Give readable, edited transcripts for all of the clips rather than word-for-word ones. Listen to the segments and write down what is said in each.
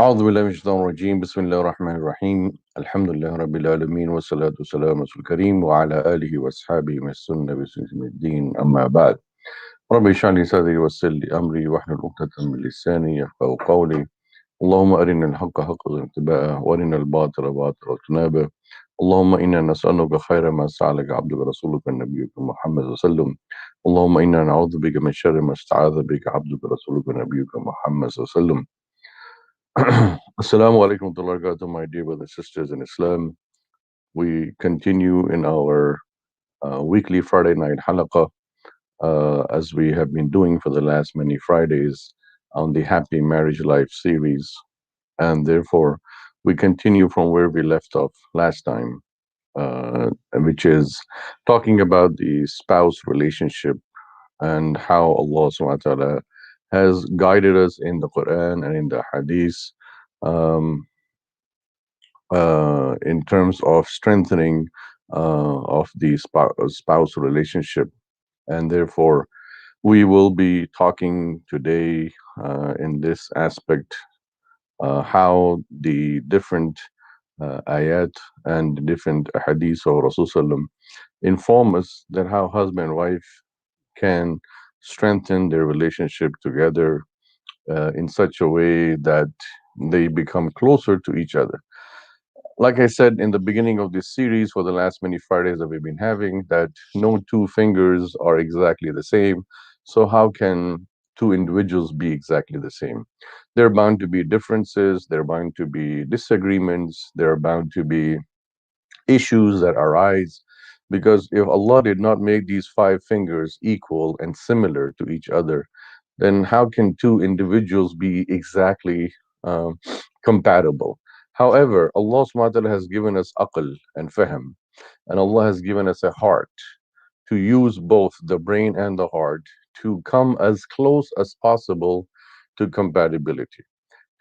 أعوذ بالله من الشيطان الرجيم بسم الله الرحمن الرحيم الحمد لله رب العالمين والصلاة والسلام على الكريم وعلى آله وأصحابه من السنة بسنة الدين أما بعد رب اشرح لي صدري ويسر لي أمري واحلل عقدة من لساني يفقهوا قولي اللهم أرنا الحق حقا اتباعه وأرنا الباطل باطلا اجتنابه اللهم إنا نسألك خير ما سألك عبدك رسولك نبيك محمد صلى الله عليه وسلم اللهم إنا نعوذ بك من شر ما استعاذ بك عبدك رسولك نبيك محمد صلى الله عليه وسلم. Assalamu alaikum wa rahmatullahi wa barakatuh, my dear brothers and sisters in Islam. We continue in our weekly Friday night halaqah, as we have been doing for the last many Fridays on the Happy Marriage Life series. And therefore, we continue from where we left off last time, which is talking about the spouse relationship and how Allah subhanahu wa ta'ala has guided us in the Quran and in the Hadith um, in terms of strengthening of the spouse relationship. And therefore, we will be talking today in this aspect how the different ayat and the different hadiths of Rasulullah inform us that how husband and wife can strengthen their relationship together in such a way that they become closer to each other. Like I said in the beginning of this series, for the last many Fridays that we've been having, that no two fingers are exactly the same. So how can two individuals be exactly the same? There are bound to be differences, there are bound to be disagreements, there are bound to be issues that arise, because if Allah did not make these five fingers equal and similar to each other, then how can two individuals be exactly compatible? However, Allah subhanahu wa ta'ala has given us aql and fahm, and Allah has given us a heart to use both the brain and the heart to come as close as possible to compatibility.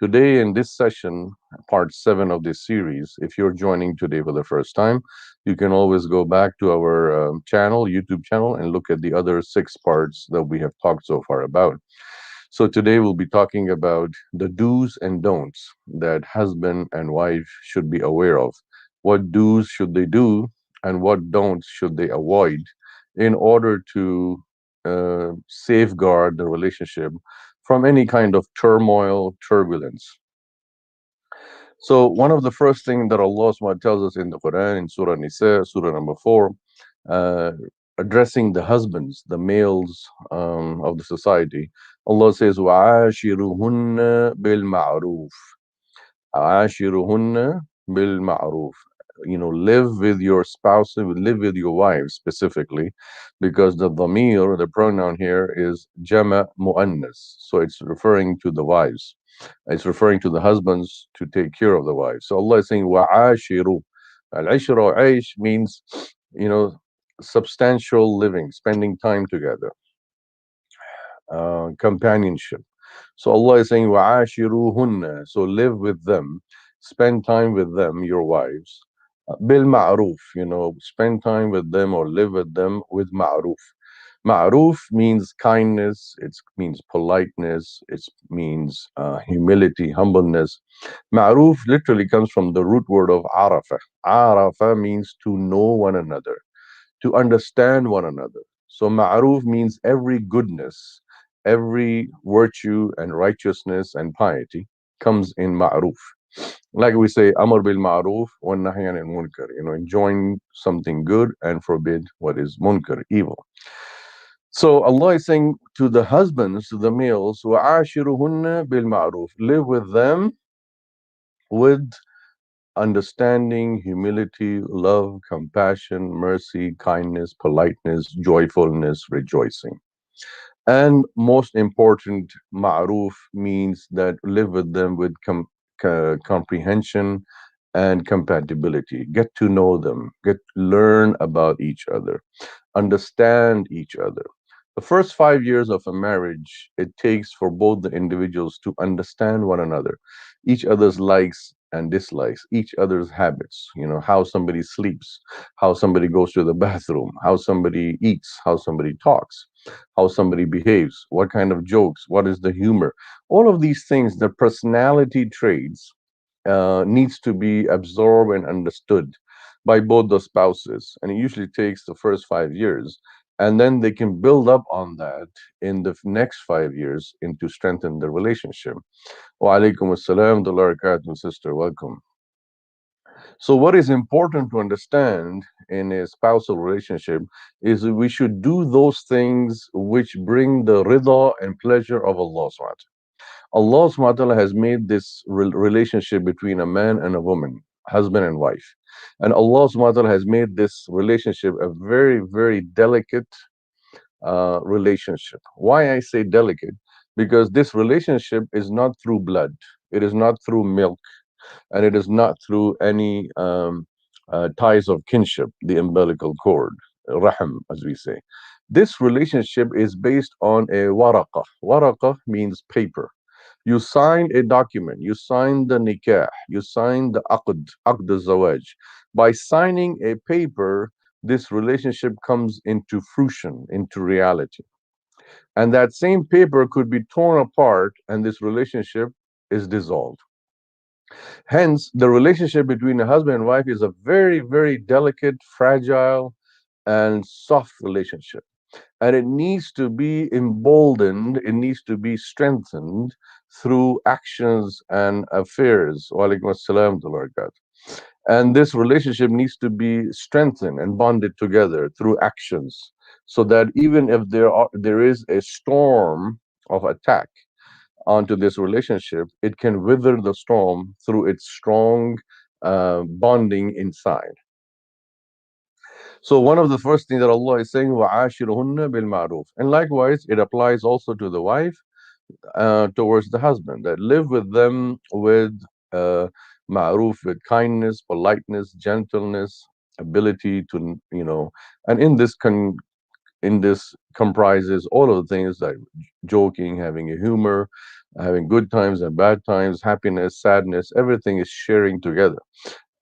Today in this session, part 7 of this series, if you're joining today for the first time, you can always go back to our YouTube channel, and look at the other 6 parts that we have talked so far about. So today we'll be talking about the do's and don'ts that husband and wife should be aware of. What do's should they do and what don'ts should they avoid in order to safeguard the relationship from any kind of turmoil, turbulence. So one of the first things that Allah subhanahu wa ta'ala tells us in the Quran, in Surah Nisa, Surah number 4, addressing the husbands, the males of the society, Allah says, وَعَاشِرُهُنَّ بِالْمَعْرُوفِ عَاشِرُهُنَّ بِالْمَعْرُوفِ. Live with your spouses, live with your wives specifically, because the dhamir, the pronoun here, is jama muannas. So it's referring to the wives. It's referring to the husbands to take care of the wives. So Allah is saying, وَعَاشِرُ. Al-ishra aish means, substantial living, spending time together, companionship. So Allah is saying, وَعَاشِرُهُنَّ. So live with them, spend time with them, your wives. Bil ma'ruf, spend time with them or live with them with ma'ruf. Ma'ruf means kindness, it means politeness, it means humility, humbleness. Ma'ruf literally comes from the root word of arafa. Arafa means to know one another, to understand one another. So ma'ruf means every goodness, every virtue and righteousness and piety comes in ma'ruf. Like we say, Amr bil Ma'ruf wa Nahy anil Munkar, enjoin something good and forbid what is munkar, evil. So Allah is saying to the husbands, to the males, وَعَاشِرُهُنَّ بِالْمَعْرُوفِ. Live with them with understanding, humility, love, compassion, mercy, kindness, politeness, joyfulness, rejoicing. And most important, ma'ruf means that live with them with comprehension and compatibility. Get to know them, learn about each other, understand each other. The first 5 years of a marriage, it takes for both the individuals to understand one another, each other's likes and dislikes, each other's habits, how somebody sleeps, how somebody goes to the bathroom, how somebody eats, how somebody talks, how somebody behaves, what kind of jokes, what is the humor. All of these things, the personality traits, needs to be absorbed and understood by both the spouses. And it usually takes the first 5 years. And then they can build up on that in the next 5 years and to strengthen the relationship. Wa alaikum assalam wa barakatuh, sister. Welcome. So, what is important to understand in a spousal relationship is that we should do those things which bring the rida and pleasure of Allah subhanahu wa ta'ala. Allah subhanahu wa ta'ala has made this relationship between a man and a woman, husband and wife. And Allah subhanahu wa ta'ala has made this relationship a very, very delicate relationship. Why I say delicate? Because this relationship is not through blood, it is not through milk, and it is not through any ties of kinship, the umbilical cord, rahim, as we say. This relationship is based on a waraqah. Waraqah means paper. You sign a document, you sign the nikah, you sign the aqd al-zawaj. By signing a paper, this relationship comes into fruition, into reality. And that same paper could be torn apart and this relationship is dissolved. Hence, the relationship between a husband and wife is a very, very delicate, fragile, and soft relationship. And it needs to be emboldened, it needs to be strengthened through actions and affairs. Wa alaikum assalam wa barakatuh. And this relationship needs to be strengthened and bonded together through actions, so that even if there is a storm of attack onto this relationship, it can wither the storm through its strong bonding inside. So one of the first things that Allah is saying, وَعَاشِرُهُنَّ بِالْمَعْرُوفِ. And likewise, it applies also to the wife, towards the husband, that live with them with ma'roof, with kindness, politeness, gentleness, ability to, and in this comprises all of the things like joking, having a humor, having good times and bad times, happiness, sadness, everything is sharing together.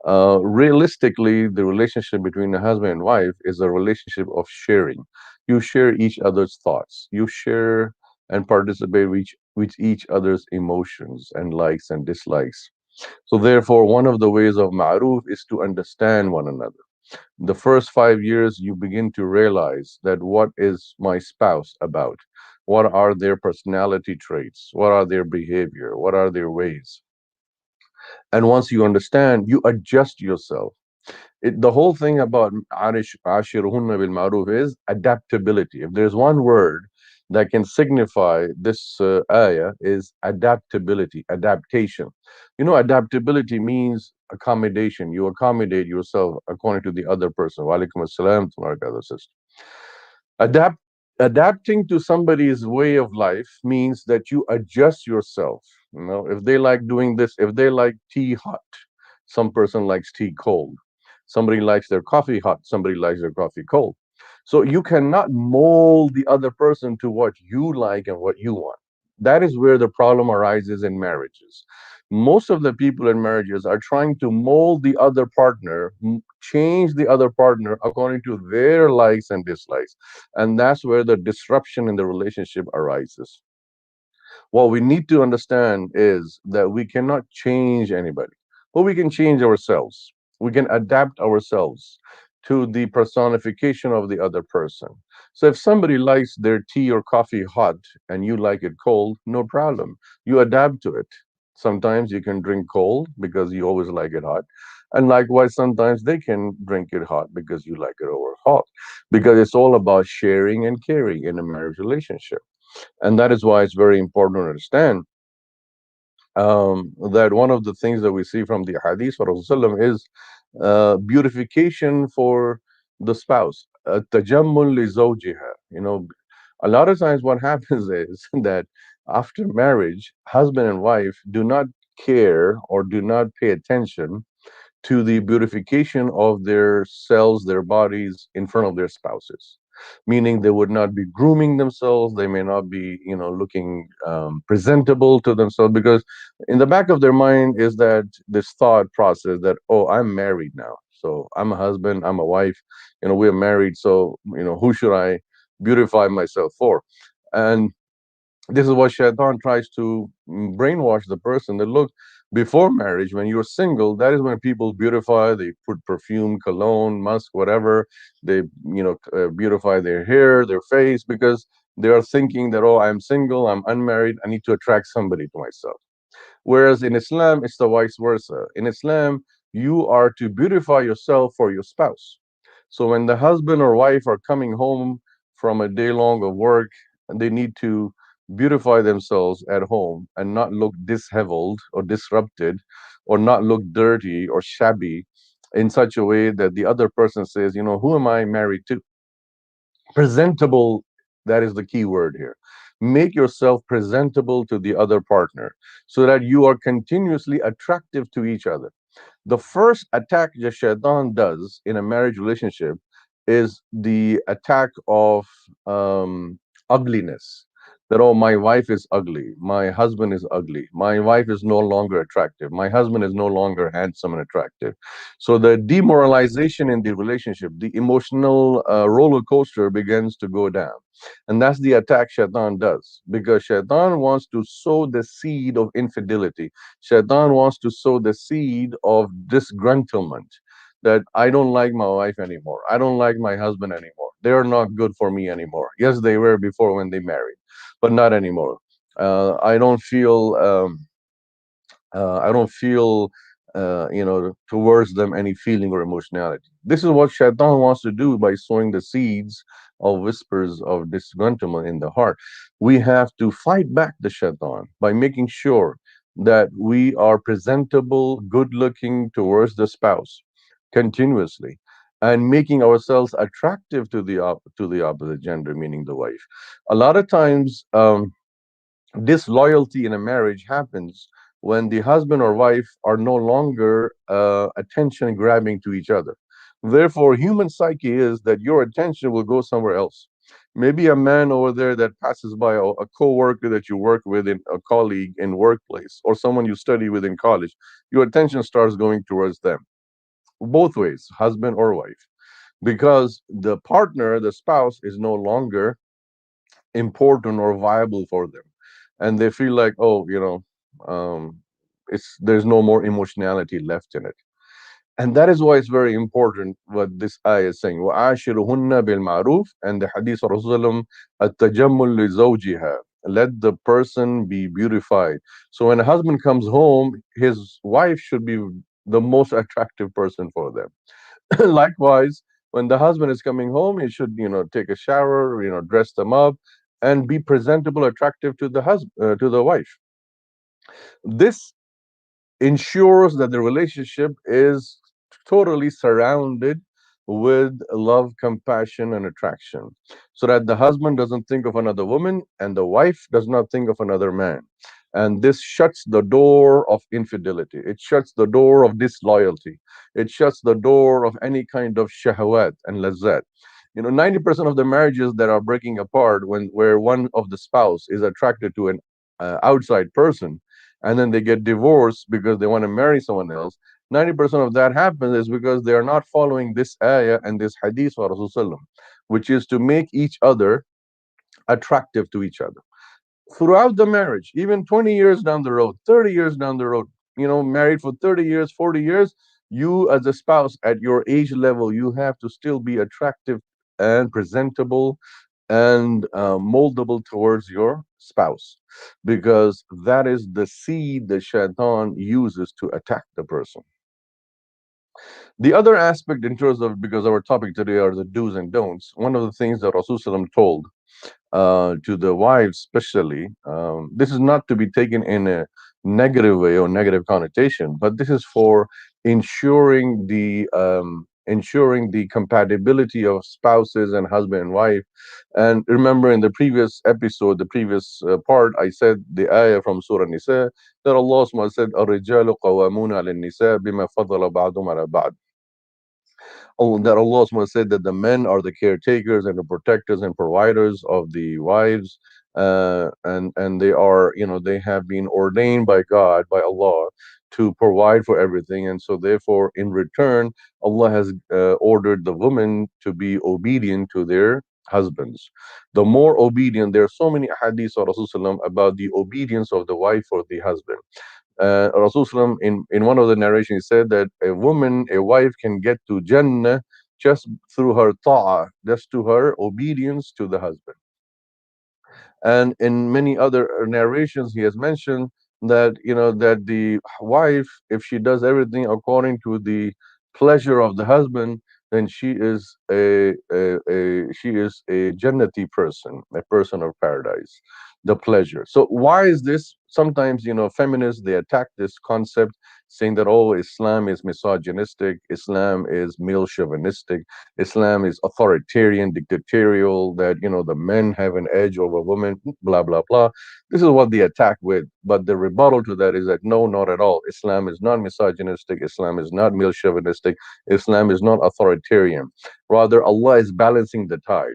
Realistically, the relationship between a husband and wife is a relationship of sharing. You share each other's thoughts. You share and participate with each other's emotions and likes and dislikes. So therefore, one of the ways of ma'ruf is to understand one another. The first 5 years, you begin to realize that what is my spouse about? What are their personality traits? What are their behavior? What are their ways? And once you understand, you adjust yourself. The whole thing about ashiruhunna bil ma'ruf is adaptability. If there's one word that can signify this ayah, is adaptability, adaptation. Adaptability means accommodation. You accommodate yourself according to the other person. Wa alaikum assalam to our other sister. Adapt Adapting to somebody's way of life means that you adjust yourself. If they like doing this, if they like tea hot, some person likes tea cold. Somebody likes their coffee hot, somebody likes their coffee cold. So you cannot mold the other person to what you like and what you want. That is where the problem arises in marriages. Most of the people in marriages are trying to mold the other partner, change the other partner according to their likes and dislikes. And that's where the disruption in the relationship arises. What we need to understand is that we cannot change anybody, but we can change ourselves. We can adapt ourselves to the personification of the other person. So if somebody likes their tea or coffee hot and you like it cold, no problem. You adapt to it. Sometimes you can drink cold because you always like it hot. And likewise, sometimes they can drink it hot because you like it over hot. Because it's all about sharing and caring in a marriage relationship. And that is why it's very important to understand that one of the things that we see from the hadith of Rasulullah is beautification for the spouse. Tajammul li zawjiha. A lot of times what happens is that after marriage, husband and wife do not care or do not pay attention to the beautification of their selves, their bodies in front of their spouses. meaning they would not be grooming themselves. They may not be, looking presentable to themselves, because in the back of their mind is that this thought process that, oh, I'm married now, so I'm a husband, I'm a wife, we're married, so who should I beautify myself for? And this is what Shaitan tries to brainwash the person that, look, before marriage, when you're single, that is when people beautify. They put perfume, cologne, musk, whatever. They, beautify their hair, their face, because they are thinking that, oh, I'm single, I'm unmarried, I need to attract somebody to myself. Whereas in Islam, it's the vice versa. In Islam, you are to beautify yourself for your spouse. So when the husband or wife are coming home from a day long of work, and they need to beautify themselves at home and not look disheveled or disrupted, or not look dirty or shabby in such a way that the other person says, who am I married to? Presentable, that is the key word here. Make yourself presentable to the other partner so that you are continuously attractive to each other. The first attack that Shaitan does in a marriage relationship is the attack of ugliness. That, oh, my wife is ugly, my husband is ugly, my wife is no longer attractive, my husband is no longer handsome and attractive. So the demoralization in the relationship, the emotional roller coaster begins to go down. And that's the attack Shaitan does, because Shaitan wants to sow the seed of infidelity. Shaitan wants to sow the seed of disgruntlement, that I don't like my wife anymore, I don't like my husband anymore, they're not good for me anymore. Yes, they were before when they married, but not anymore. I don't feel I don't feel towards them any feeling or emotionality. This is what Shaitan wants to do by sowing the seeds of whispers of disgruntlement in the heart. We have to fight back the Shaitan by making sure that we are presentable, good looking towards the spouse continuously, and making ourselves attractive to the opposite gender, meaning the wife. A lot of times, disloyalty in a marriage happens when the husband or wife are no longer attention grabbing to each other. Therefore, human psyche is that your attention will go somewhere else. Maybe a man over there that passes by, a co-worker that you work with, in a colleague in workplace, or someone you study with in college, your attention starts going towards them. Both ways, husband or wife, because the partner, the spouse, is no longer important or viable for them, and they feel like, oh, it's there's no more emotionality left in it. And that is why it's very important what this ayah is saying, وَعَاشِرُهُنَّ بِالْمَعْرُوفِ, and the hadith of Rasulullah, التَّجَمُّلُ لِزَوْجِهَا, let the person be beautified. So when a husband comes home, his wife should be the most attractive person for them. Likewise, when the husband is coming home, he should, take a shower, dress them up, and be presentable, attractive to the husband, to the wife. This ensures that the relationship is totally surrounded with love, compassion, and attraction, so that the husband doesn't think of another woman and the wife does not think of another man. And this shuts the door of infidelity, it shuts the door of disloyalty, it shuts the door of any kind of shahwat and lazat. 90% of the marriages that are breaking apart, where one of the spouse is attracted to an outside person, and then they get divorced because they want to marry someone else. 90% of that happens is because they are not following this ayah and this hadith of Rasulullah, which is to make each other attractive to each other throughout the marriage, even 20 years down the road, 30 years down the road, married for 30 years, 40 years, you as a spouse at your age level, you have to still be attractive and presentable and moldable towards your spouse, because that is the seed that Shaitan uses to attack the person. The other aspect, in terms of, because our topic today are the do's and don'ts, one of the things that Rasulullah told to the wives, especially, this is not to be taken in a negative way or negative connotation, but this is for ensuring the compatibility of spouses and husband and wife. And remember, in the previous episode, the previous part, I said the ayah from Surah Nisa, that Allah subhanahu wa ta'ala said, الرجال قوامون على النساء بما فضل بعضهم على بعض. that Allah said that the men are the caretakers and the protectors and providers of the wives, and they are, they have been ordained by God, by Allah, to provide for everything. And so therefore, in return, Allah has ordered the women to be obedient to their husbands. The more obedient, there are so many hadiths of Rasulullah about the obedience of the wife or the husband. Rasulullah, in one of the narrations, he said that a wife can get to Jannah just through her ta'ah, just to her obedience to the husband. And in many other narrations, he has mentioned that, that the wife, if she does everything according to the pleasure of the husband, then she is a Jannati person, a person of paradise, the pleasure. So why is this? Sometimes, feminists, they attack this concept, saying that, oh, Islam is misogynistic, Islam is male chauvinistic, Islam is authoritarian, dictatorial, that, the men have an edge over women, blah, blah, blah. This is what they attack with. But the rebuttal to that is that, no, not at all. Islam is not misogynistic. Islam is not male chauvinistic. Islam is not authoritarian. Rather, Allah is balancing the tide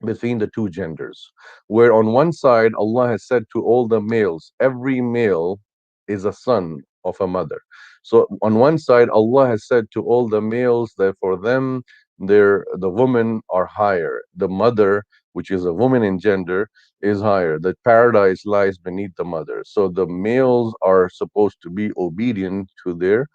between the two genders, where on one side, Allah has said to all the males, every male is a son of a mother. So on one side, Allah has said to all the males that for them, the women are higher. The mother, which is a woman in gender, is higher. The paradise lies beneath the mother. So the males are supposed to be obedient to their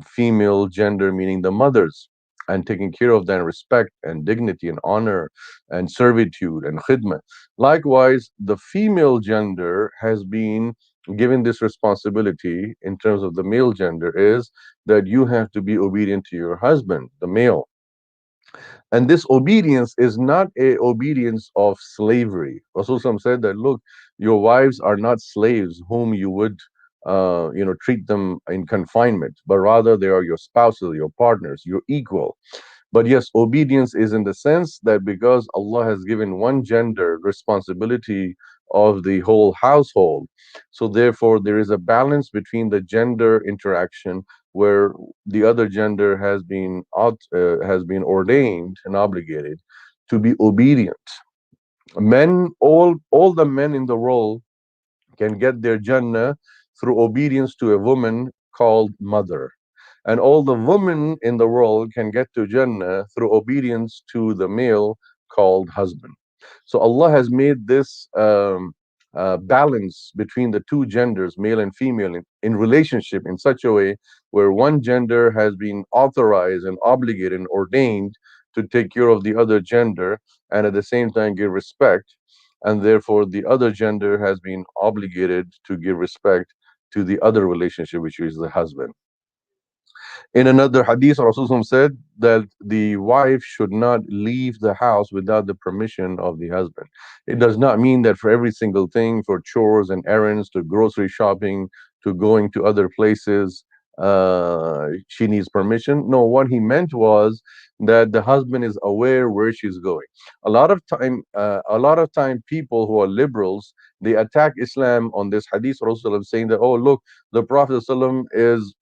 female gender, meaning the mothers, and taking care of them, respect and dignity and honor and servitude and khidmah. Likewise, the female gender has been given this responsibility in terms of the male gender, is that you have to be obedient to your husband, the male. And this obedience is not a obedience of slavery. Rasulullah said that, look, your wives are not slaves whom you would treat them in confinement, but rather they are your spouses, your partners, your equal. But yes, obedience is in the sense that because Allah has given one gender responsibility of the whole household, so therefore there is a balance between the gender interaction, where the other gender has been ordained and obligated to be obedient. All the men in the world can get their Jannah through obedience to a woman called mother. And all the women in the world can get to Jannah through obedience to the male called husband. So Allah has made this balance between the two genders, male and female, in relationship in such a way where one gender has been authorized and obligated and ordained to take care of the other gender and at the same time give respect. And therefore, the other gender has been obligated to give respect to the other relationship, which is the husband. In another hadith, Rasulullah said that the wife should not leave the house without the permission of the husband. It does not mean that for every single thing, for chores and errands, to grocery shopping, to going to other places, she needs permission. No, what he meant was that the husband is aware where she's going. A lot of time, people who are liberals, they attack Islam on this hadith. Rasulullah saying that, oh, look, the Prophet ﷺ is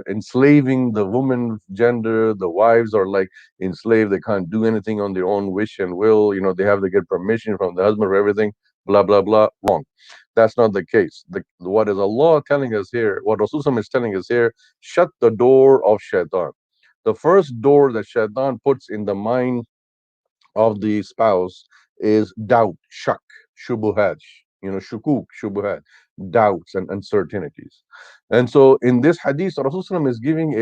enslaving the woman gender. The wives are like enslaved. They can't do anything on their own wish and will. They have to get permission from the husband for everything. Blah blah blah. Wrong. That's not the case. What is Allah telling us here? What Rasulullah is telling us here? Shut the door of shaitan. The first door that shaitan puts in the mind of the spouse is doubt, shak, shubuhat, shukuk, shubuhat, doubts and uncertainties. And so in this hadith, Rasulullah is giving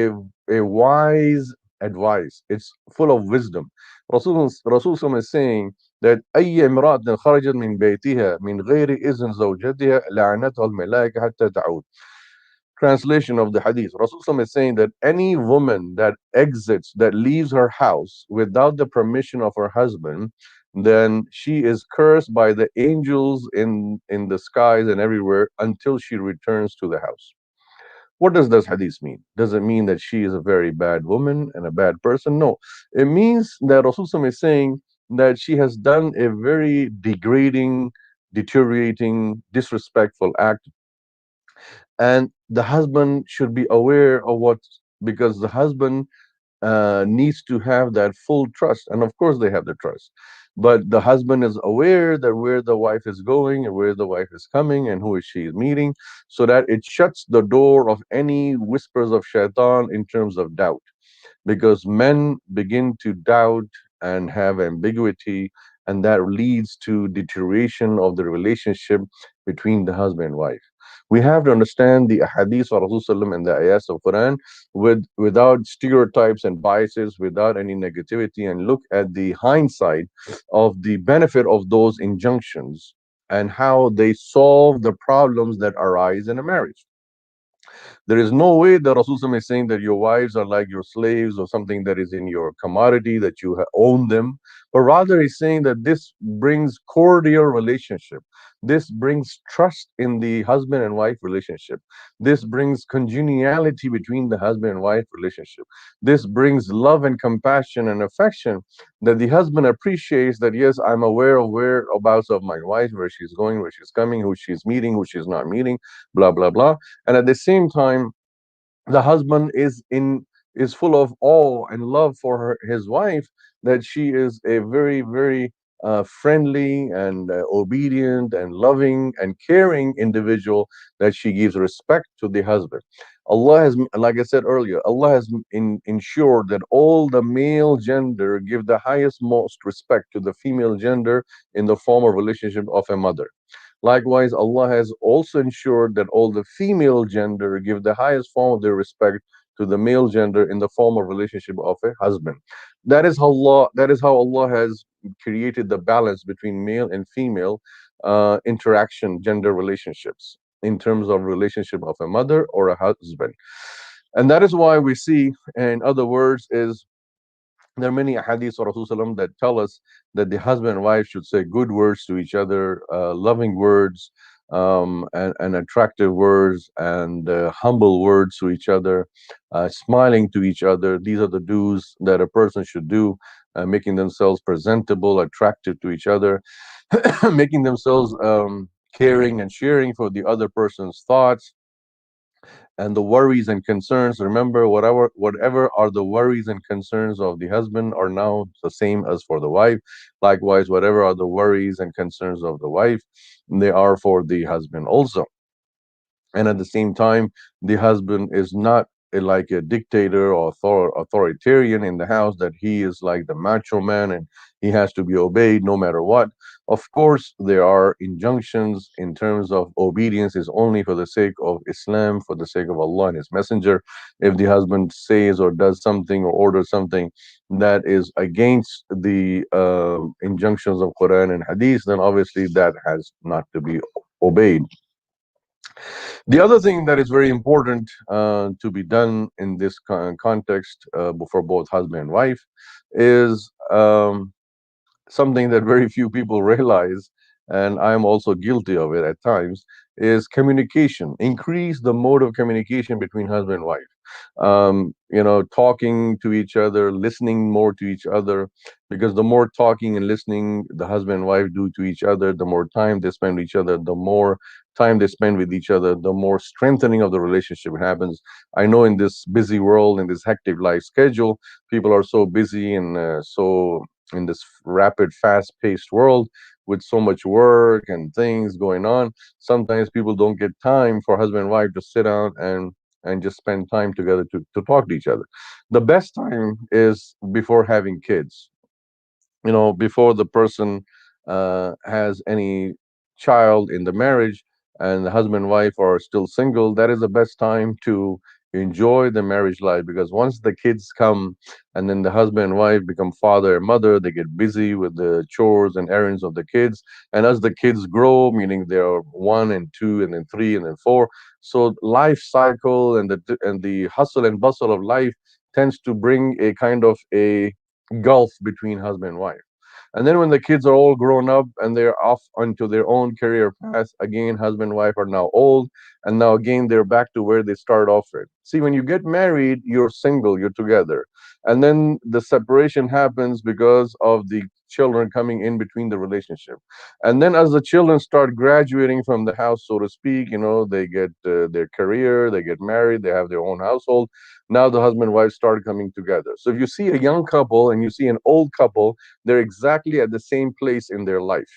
a wise advice. It's full of wisdom. Rasulullah is saying that أي امرأة خرجت من بيتها من غير إذن زوجتها لعنتها الملائكة حتى تعود. Translation of the hadith. Rasulullah is saying that any woman that leaves her house without the permission of her husband, then she is cursed by the angels in the skies and everywhere until she returns to the house. What does this hadith mean? Does it mean that she is a very bad woman and a bad person? No. It means that Rasulullah is saying that she has done a very degrading, deteriorating, disrespectful act, and the husband should be aware of what because the husband needs to have that full trust. And of course, they have the trust. But the husband is aware that where the wife is going and where the wife is coming and who she is meeting, so that it shuts the door of any whispers of shaitan in terms of doubt, because men begin to doubt and have ambiguity, and that leads to deterioration of the relationship between the husband and wife. We have to understand the hadith of Rasulullah and the ayahs of Quran without stereotypes and biases, without any negativity, and look at the hindsight of the benefit of those injunctions and how they solve the problems that arise in a marriage. There is no way that Rasulullah is saying that your wives are like your slaves or something that is in your commodity, that you own them, but rather he's saying that this brings cordial relationship. This brings trust in the husband and wife relationship. This brings congeniality between the husband and wife relationship. This brings love and compassion and affection, that the husband appreciates that, yes, I'm aware of whereabouts of my wife, where she's going, where she's coming, who she's meeting, who she's not meeting, blah, blah, blah. And at the same time, the husband is full of awe and love for his wife, that she is a very, very friendly and obedient and loving and caring individual, that she gives respect to the husband. Allah has, like I said earlier, Allah has ensured that all the male gender give the highest most respect to the female gender in the form of relationship of a mother. Likewise, Allah has also ensured that all the female gender give the highest form of their respect to the male gender in the form of relationship of a husband. That is how Allah has created the balance between male and female interaction, gender relationships, in terms of relationship of a mother or a husband. And that is why we see, in other words, is there are many hadiths of Rasulullah that tell us that the husband and wife should say good words to each other, loving words, and attractive words, and humble words to each other, smiling to each other. These are the do's that a person should do, making themselves presentable, attractive to each other, making themselves caring and sharing for the other person's thoughts and the worries and concerns. Remember, whatever are the worries and concerns of the husband are now the same as for the wife. Likewise, whatever are the worries and concerns of the wife, they are for the husband also. And at the same time, the husband is not like a dictator or authoritarian in the house, that he is like the macho man and he has to be obeyed no matter what. Of course, there are injunctions in terms of obedience is only for the sake of Islam, for the sake of Allah and His Messenger. If the husband says or does something or orders something that is against the injunctions of Quran and Hadith, then obviously that has not to be obeyed. The other thing that is very important to be done in this context for both husband and wife is something that very few people realize, and I'm also guilty of it at times, is communication. Increase the mode of communication between husband and wife. Talking to each other, listening more to each other, because the more talking and listening the husband and wife do to each other, the more time they spend with each other, the more time they spend with each other, the more strengthening of the relationship happens. I know in this busy world, in this hectic life schedule, people are so busy and so in this rapid, fast-paced world with so much work and things going on. Sometimes people don't get time for husband and wife to sit down and just spend time together to talk to each other. The best time is before having kids. Before the person has any child in the marriage, and the husband and wife are still single, that is the best time to enjoy the marriage life. Because once the kids come, and then the husband and wife become father and mother, they get busy with the chores and errands of the kids. And as the kids grow, meaning they are 1 and 2 and then 3 and then 4, so life cycle and the hustle and bustle of life tends to bring a kind of a gulf between husband and wife. And then when the kids are all grown up and they're off onto their own career path, again, husband and wife are now old, and now again they're back to where they start off with. See, when you get married, you're single, you're together. And then the separation happens because of the children coming in between the relationship. And then as the children start graduating from the house, so to speak, they get their career, they get married, they have their own household. Now the husband and wife start coming together. So if you see a young couple and you see an old couple, they're exactly at the same place in their life.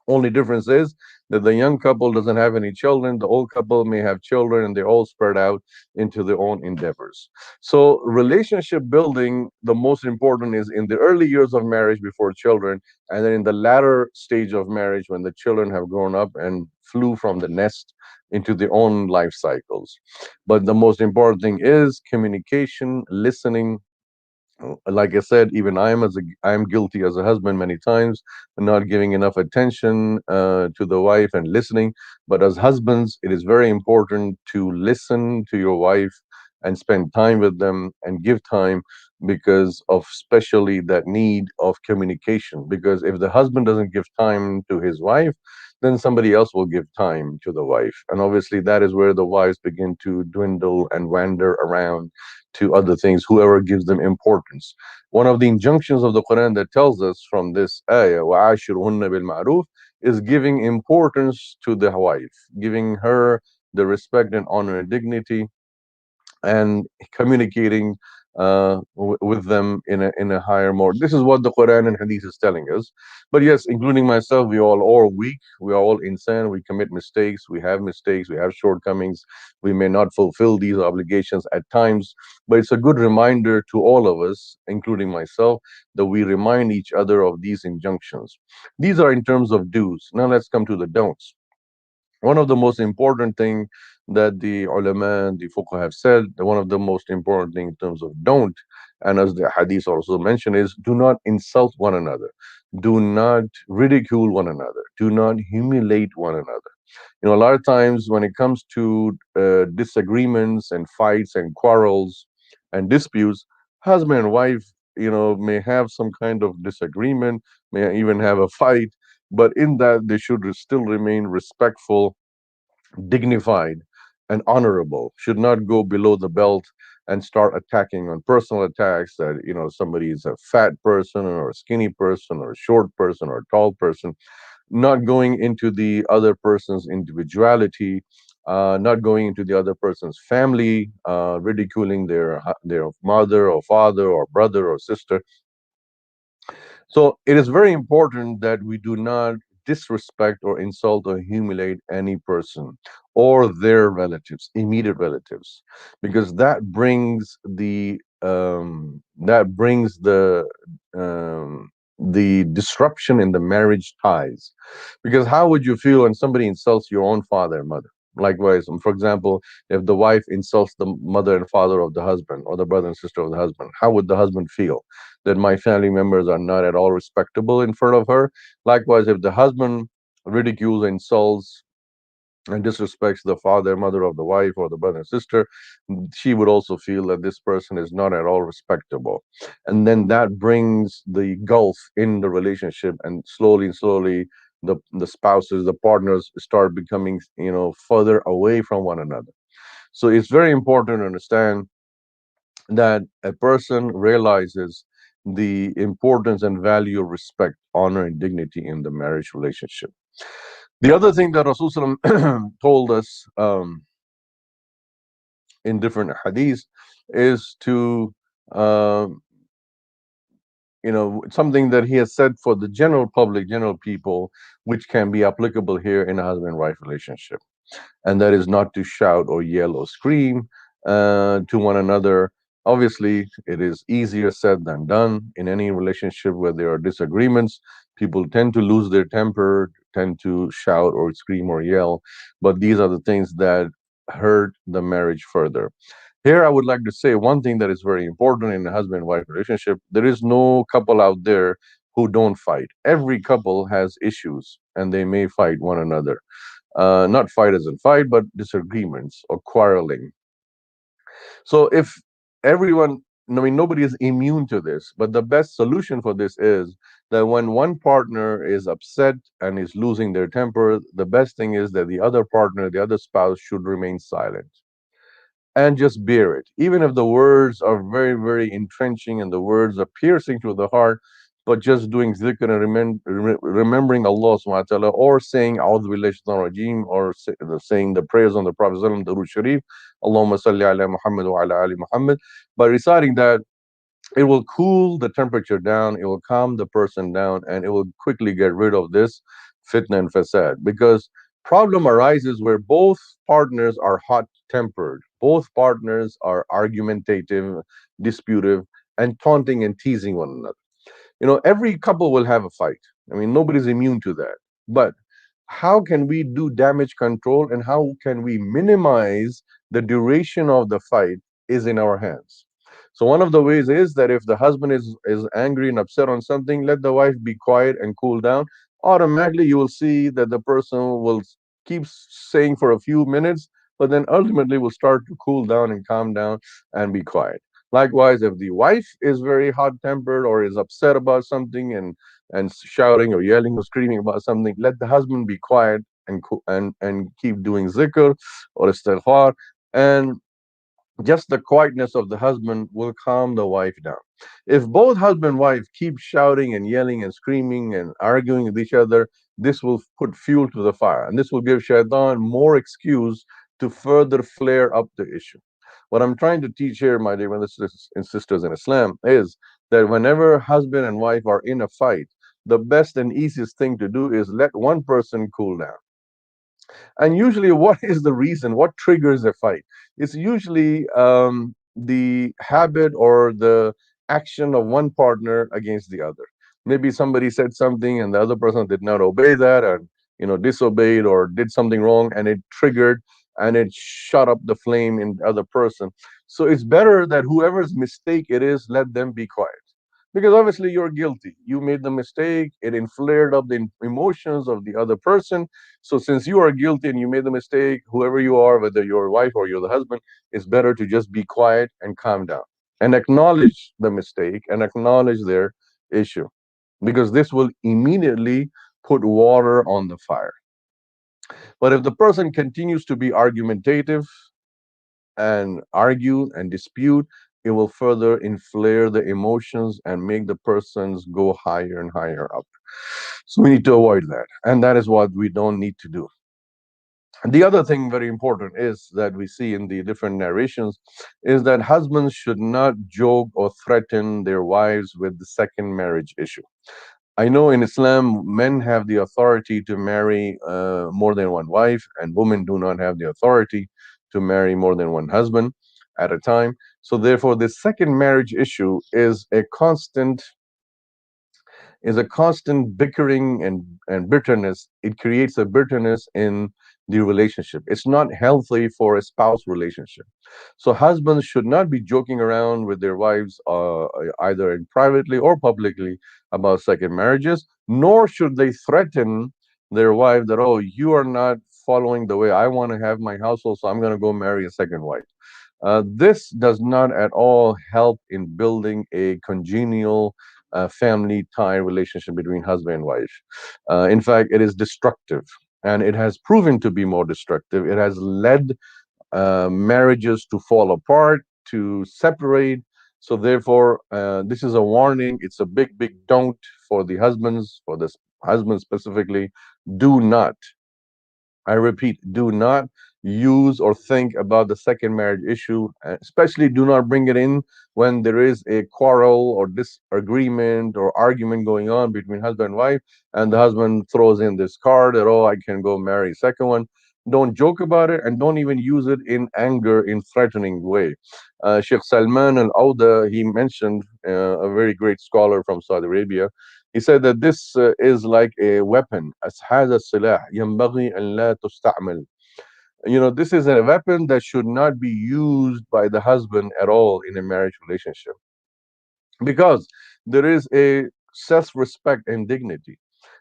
Only difference is that the young couple doesn't have any children. The old couple may have children, and they're all spread out into their own endeavors. So, relationship building, the most important is in the early years of marriage before children, and then in the latter stage of marriage when the children have grown up and flew from the nest into their own life cycles. But the most important thing is communication, listening. Like I said, even I am guilty as a husband many times, not giving enough attention to the wife and listening. But as husbands, it is very important to listen to your wife and spend time with them and give time, because of especially that need of communication. Because if the husband doesn't give time to his wife, then somebody else will give time to the wife, and obviously that is where the wives begin to dwindle and wander around to other things, whoever gives them importance. One of the injunctions of the Quran that tells us from this ayah, وَعَاشِرُهُنَّ بِالْمَعْرُوفِ, is giving importance to the wife, giving her the respect and honor and dignity, and communicating with them in a higher mode. This is what the Quran and Hadith is telling us. But yes, including myself, we all are weak. We are all insane. We commit mistakes. We have mistakes. We have shortcomings. We may not fulfill these obligations at times. But it's a good reminder to all of us, including myself, that we remind each other of these injunctions. These are in terms of do's. Now let's come to the don'ts. One of the most important thing that the ulama and the fuqaha have said, that one of the most important thing in terms of don't, and as the hadith also mentioned, is do not insult one another, do not ridicule one another, do not humiliate one another. A lot of times when it comes to disagreements and fights and quarrels and disputes, husband and wife, may have some kind of disagreement, may even have a fight, but in that they should still remain respectful, dignified, and honorable. Should not go below the belt and start attacking on personal attacks, that somebody is a fat person or a skinny person or a short person or a tall person, not going into the other person's individuality, not going into the other person's family, ridiculing their mother or father or brother or sister. So it is very important that we do not disrespect or insult or humiliate any person or their relatives, immediate relatives, because that brings the disruption in the marriage ties. Because how would you feel when somebody insults your own father and mother? Likewise, for example, if the wife insults the mother and father of the husband or the brother and sister of the husband, how would the husband feel? That my family members are not at all respectable in front of her. Likewise, if the husband ridicules, insults, and disrespects the father, mother of the wife, or the brother and sister, she would also feel that this person is not at all respectable. And then that brings the gulf in the relationship, and slowly, the spouses, the partners start becoming, further away from one another. So it's very important to understand that a person realizes the importance and value of respect, honor, and dignity in the marriage relationship. The other thing that Rasulullah told us in different hadiths is to, uh, something that he has said for the general public, general people, which can be applicable here in a husband-wife relationship. And that is not to shout or yell or scream to one another. Obviously, it is easier said than done. In any relationship where there are disagreements, people tend to lose their temper, tend to shout or scream or yell. But these are the things that hurt the marriage further. Here, I would like to say one thing that is very important in a husband-wife relationship. There is no couple out there who don't fight. Every couple has issues, and they may fight one another. Not fight as in fight, but disagreements or quarreling. So if everyone, I mean, nobody is immune to this, but the best solution for this is that when one partner is upset and is losing their temper, the best thing is that the other partner, the other spouse, should remain silent. and just bear it. Even if the words are very, very entrenching and the words are piercing to the heart, but just doing zikr and remembering Allah subhanahu wa ta'ala, or saying A'udhu Billahi Shaitanir Rajeem, or saying the prayers on the Prophet Sallallahu Alaihi Wasallam, Durood Sharif, Allahumma salli ala Muhammad wa ala ali Muhammad. By reciting that, it will cool the temperature down, it will calm the person down, and it will quickly get rid of this fitna and fasad. Because problem arises where both partners are hot tempered, both partners are argumentative, disputive, and taunting and teasing one another. You know, every couple will have a fight. I mean, nobody's immune to that. But how can we do damage control, and how can we minimize the duration of the fight is in our hands. So one of the ways is that if the husband is angry and upset on something, let the wife be quiet and cool down. Automatically, you will see that the person will keep saying for a few minutes, but then ultimately will start to cool down and calm down and be quiet. Likewise, if the wife is very hot tempered or is upset about something and shouting or yelling or screaming about something, let the husband be quiet and and keep doing zikr or istighfar, and just the quietness of the husband will calm the wife down. If both husband and wife keep shouting and yelling and screaming and arguing with each other, this will put fuel to the fire, and this will give shaitan more excuse to further flare up the issue. What I'm trying to teach here, my dear brothers and sisters in Islam, is that whenever husband and wife are in a fight, the best and easiest thing to do is let one person cool down. And usually, what is the reason? What triggers a fight? It's usually the habit or the action of one partner against the other. Maybe somebody said something and the other person did not obey that, and disobeyed or did something wrong, and it triggered and it shut up the flame in the other person. So it's better that whoever's mistake it is, let them be quiet. Because obviously you're guilty. You made the mistake, it flared up the emotions of the other person. So since you are guilty and you made the mistake, whoever you are, whether you're a wife or you're the husband, it's better to just be quiet and calm down and acknowledge the mistake and acknowledge their issue, because this will immediately put water on the fire. But if the person continues to be argumentative and argue and dispute, it will further inflare the emotions and make the persons go higher and higher up. So we need to avoid that. And that is what we don't need to do. And the other thing very important is that we see in the different narrations is that husbands should not joke or threaten their wives with the second marriage issue. I know in Islam, men have the authority to marry more than one wife, and women do not have the authority to marry more than one husband at a time. So therefore, the second marriage issue is a constant bickering and bitterness. It creates a bitterness in the relationship. It's not healthy for a spouse relationship. So husbands should not be joking around with their wives either in privately or publicly about second marriages, nor should they threaten their wife that, oh, you are not following the way I want to have my household, so I'm going to go marry a second wife. This does not at all help in building a congenial family tie relationship between husband and wife. In fact, it is destructive, and it has proven to be more destructive. It has led marriages to fall apart, to separate. So therefore, this is a warning. It's a big, big don't for the husbands, for the husbands specifically. Do not, I repeat, do not use or think about the second marriage issue, especially do not bring it in when there is a quarrel or disagreement or argument going on between husband and wife, and the husband throws in this card that, oh, I can go marry a second one. Don't joke about it, and don't even use it in anger, in threatening way. Sheikh Salman al-Auda, he mentioned, a very great scholar from Saudi Arabia, he said that this is like a weapon. هذا السلاح ينبغي أن لا تستعمل. This is a weapon that should not be used by the husband at all in a marriage relationship, because there is a self-respect and dignity.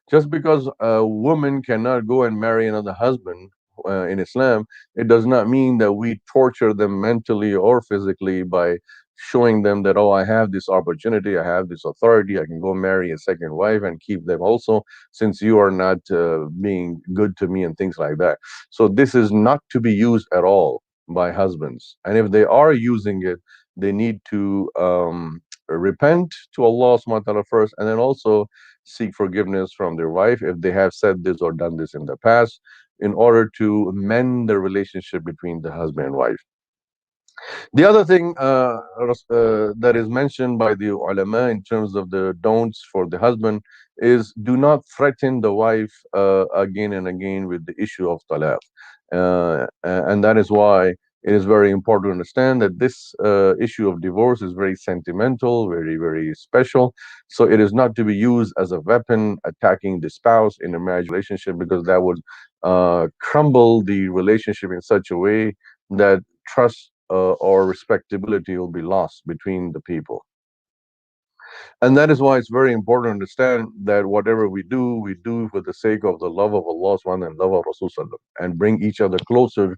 Just because a woman cannot go and marry another husband in Islam, it does not mean that we torture them mentally or physically by showing them that, oh, I have this opportunity, I have this authority, I can go marry a second wife and keep them also, since you are not being good to me and things like that. So this is not to be used at all by husbands. And if they are using it, they need to repent to Allah subhanahu wa ta'ala first, and then also seek forgiveness from their wife if they have said this or done this in the past, in order to mend the relationship between the husband and wife. The other thing that is mentioned by the ulama in terms of the don'ts for the husband is, do not threaten the wife again and again with the issue of talaq. And that is why it is very important to understand that this issue of divorce is very sentimental, very, very special. So it is not to be used as a weapon attacking the spouse in a marriage relationship, because that would crumble the relationship in such a way that trust or respectability will be lost between the people. And that is why it's very important to understand that whatever we do for the sake of the love of Allah subhanahu and love of Rasul sallallahu, and bring each other closer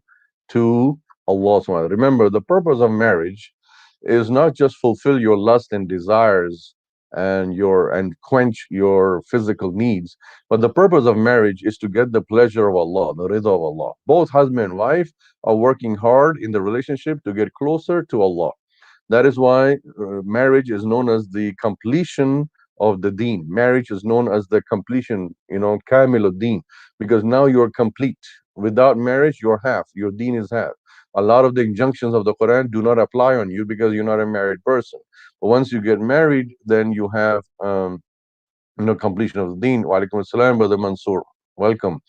to Allah subhanahu. Remember, the purpose of marriage is not just fulfill your lust and desires and quench your physical needs, but the purpose of marriage is to get the pleasure of Allah, the ridha of Allah. Both husband and wife are working hard in the relationship to get closer to Allah. That is why marriage is known as the completion of the deen. Marriage is known as the completion, kamil deen, because now you're complete. Without marriage, you're half. Your deen is half. A lot of the injunctions of the Quran do not apply on you because you're not a married person. But once you get married, then you have completion of the deen. Wa alaikum assalam, Brother Mansoor. Welcome.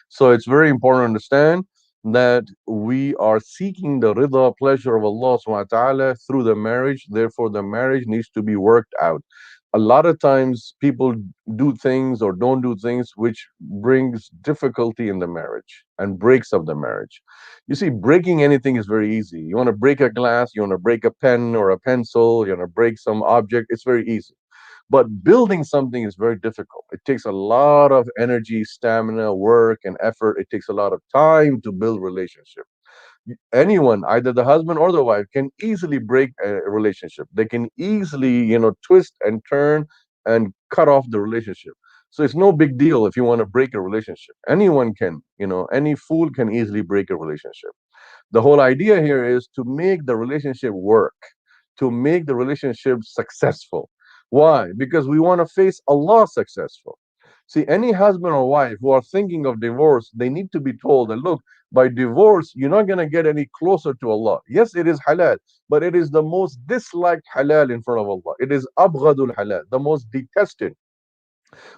So it's very important to understand that we are seeking the ridha, pleasure of Allah subhanahu wa ta'ala through the marriage. Therefore, the marriage needs to be worked out. A lot of times people do things or don't do things which brings difficulty in the marriage and breaks up the marriage. You see, breaking anything is very easy. You want to break a glass, you want to break a pen or a pencil, you want to break some object, it's very easy. But building something is very difficult. It takes a lot of energy, stamina, work, and effort. It takes a lot of time to build relationship. Anyone, either the husband or the wife, can easily break a relationship. They can easily, twist and turn and cut off the relationship. So it's no big deal if you want to break a relationship. Anyone can, any fool can easily break a relationship. The whole idea here is to make the relationship work, to make the relationship successful. Why? Because we want to face Allah successful. See, any husband or wife who are thinking of divorce, they need to be told that, look, by divorce, you're not going to get any closer to Allah. Yes, it is halal, but it is the most disliked halal in front of Allah. It is abghadul halal, the most detested.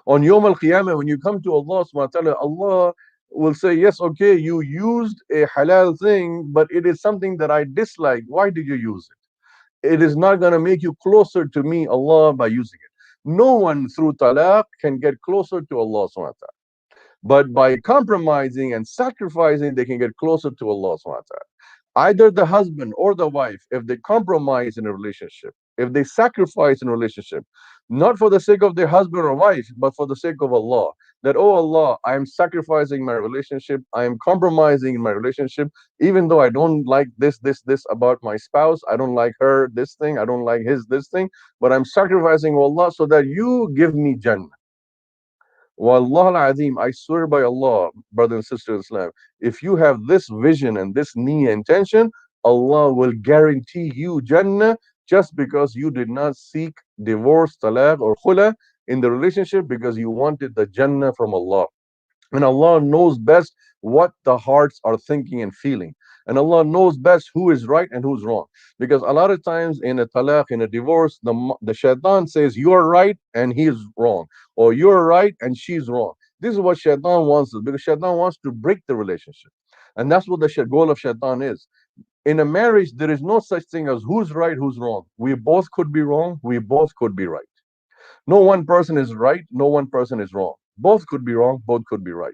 On Yawm al-Qiyamah, when you come to Allah subhanahu wa ta'ala, Allah will say, yes, okay, you used a halal thing, but it is something that I dislike. Why did you use it? It is not going to make you closer to me, Allah, by using it. No one through talaq can get closer to Allah subhanahu wa ta'ala. But by compromising and sacrificing, they can get closer to Allah subhanahu wa ta'ala. Either the husband or the wife, if they compromise in a relationship, if they sacrifice in a relationship, not for the sake of their husband or wife, but for the sake of Allah, that, oh Allah, I am sacrificing my relationship, I am compromising in my relationship, even though I don't like this about my spouse, I don't like her, this thing, I don't like his, this thing, but I'm sacrificing Allah so that you give me Jannah. Wallah al-Azim, I swear by Allah, brother and sister in Islam, if you have this vision and this niyyah intention, Allah will guarantee you Jannah, just because you did not seek divorce, talaq or khula in the relationship, because you wanted the Jannah from Allah. And Allah knows best what the hearts are thinking and feeling. And Allah knows best who is right and who's wrong. Because a lot of times in a talaq, in a divorce, the shaitan says you're right and he is wrong, or you're right and she's wrong. This is what shaitan wants, because shaitan wants to break the relationship. And that's what the goal of shaitan is. In a marriage, there is no such thing as who's right, who's wrong. We both could be wrong, we both could be right. No one person is right, no one person is wrong. Both could be wrong, both could be right.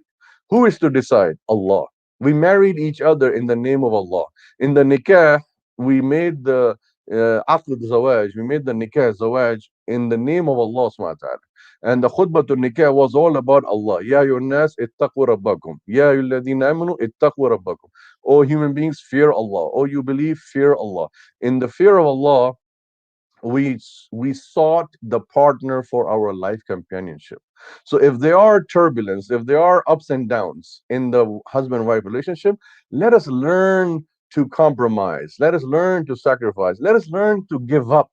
Who is to decide? Allah. We married each other in the name of Allah. In the nikah, we made the aqd zawaj, we made the nikah zawaj in the name of Allah subhanahu wa ta'ala. And the khutbatul nikah was all about Allah. Ya ayyuhan nas ittaqu rabbakum. Ya ayyuhalladhina amanu ittaqu rabbakum. O human beings, fear Allah. O you believe, fear Allah. In the fear of Allah, we sought the partner for our life companionship. So if there are turbulence, if there are ups and downs in the husband-wife relationship, let us learn to compromise. Let us learn to sacrifice. Let us learn to give up.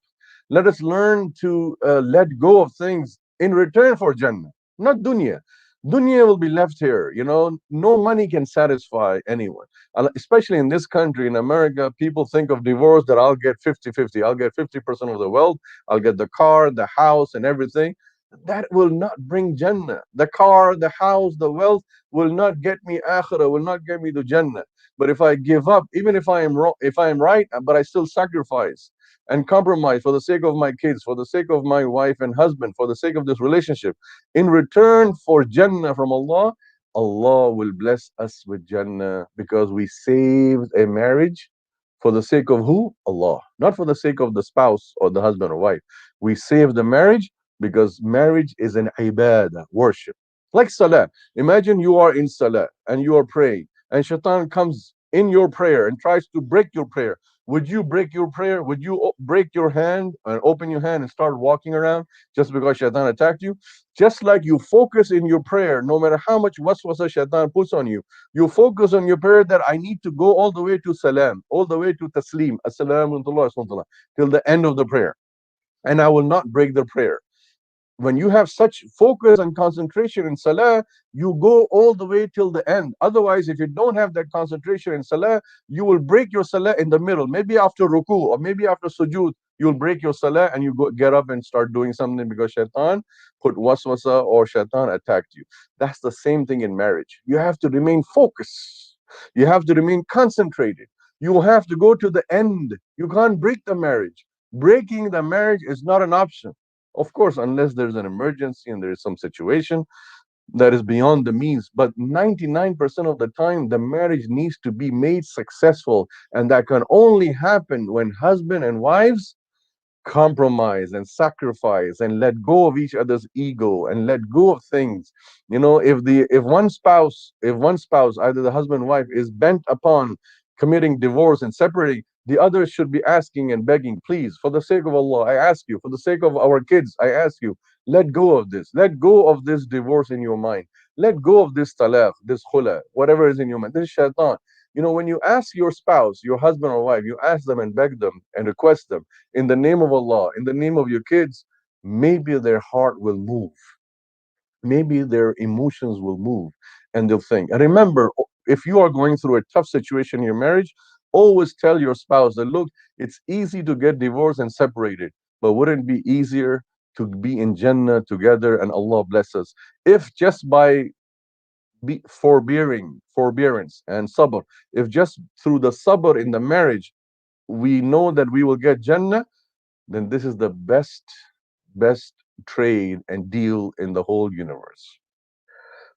Let us learn to let go of things in return for Jannah, not dunya. Dunya will be left here. You know, no money can satisfy anyone. Especially in this country, in America, people think of divorce that I'll get 50-50. I'll get 50% of the wealth. I'll get the car, the house, and everything. That will not bring Jannah. The car, the house, the wealth will not get me akhirah, will not get me to Jannah. But if I give up, even if I am wrong, if I am right, but I still sacrifice and compromise for the sake of my kids, for the sake of my wife and husband, for the sake of this relationship, in return for Jannah from Allah, Allah will bless us with Jannah because we saved a marriage for the sake of who? Allah. Not for the sake of the spouse or the husband or wife. We saved the marriage because marriage is an ibadah, worship. Like salah. Imagine you are in salah and you are praying, and shaitan comes in your prayer and tries to break your prayer. Would you break your prayer? Would you break your hand and open your hand and start walking around just because shaitan attacked you? Just like you focus in your prayer, no matter how much waswasa shaitan puts on you, you focus on your prayer that I need to go all the way to salam, all the way to taslim, assalamu alaikum, till the end of the prayer. And I will not break the prayer. When you have such focus and concentration in salah, you go all the way till the end. Otherwise, if you don't have that concentration in salah, you will break your salah in the middle. Maybe after ruku or maybe after sujood, you'll break your salah and you get up and start doing something because shaitan put waswasa or shaitan attacked you. That's the same thing in marriage. You have to remain focused. You have to remain concentrated. You have to go to the end. You can't break the marriage. Breaking the marriage is not an option. Of course, unless there's an emergency and there is some situation that is beyond the means. But 99% of the time, the marriage needs to be made successful. And that can only happen when husband and wives compromise and sacrifice and let go of each other's ego and let go of things. You know, if one spouse, either the husband or wife, is bent upon committing divorce and separating, the other should be asking and begging, please, for the sake of Allah, I ask you, for the sake of our kids, I ask you, let go of this. Let go of this divorce in your mind. Let go of this talaq, this khula, whatever is in your mind. This is shaitan. You know, when you ask your spouse, your husband or wife, you ask them and beg them and request them in the name of Allah, in the name of your kids, maybe their heart will move. Maybe their emotions will move and they'll think. And remember, if you are going through a tough situation in your marriage, always tell your spouse that, look, it's easy to get divorced and separated, but wouldn't it be easier to be in Jannah together and Allah bless us? If just by forbearance and sabr, if just through the sabr in the marriage, we know that we will get Jannah, then this is the best trade and deal in the whole universe.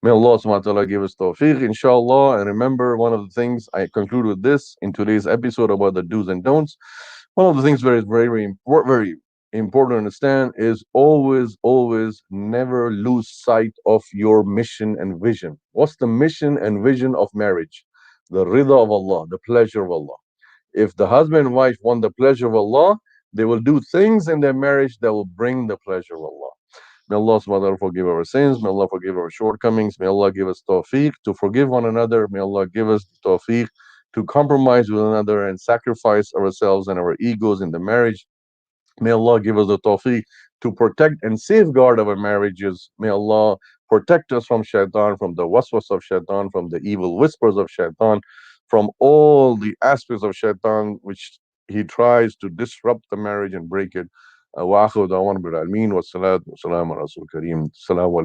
May Allah subhanahu wa ta'ala give us tawfiq, inshallah. And remember, one of the things I conclude with this in today's episode about the do's and don'ts, one of the things very, very important to understand is always never lose sight of your mission and vision. What's the mission and vision of marriage? The rida of Allah, the pleasure of Allah. If the husband and wife want the pleasure of Allah, they will do things in their marriage that will bring the pleasure of Allah. May Allah subhanahu wa ta'ala forgive our sins. May Allah forgive our shortcomings. May Allah give us tawfiq to forgive one another. May Allah give us tawfiq to compromise with one another and sacrifice ourselves and our egos in the marriage. May Allah give us the tawfiq to protect and safeguard our marriages. May Allah protect us from shaitan, from the waswas of shaitan, from the evil whispers of shaitan, from all the aspects of shaitan which he tries to disrupt the marriage and break it. وآخر دعوانا بالعالمين والصلاة والسلام على رسول الكريم. السلام عليكم.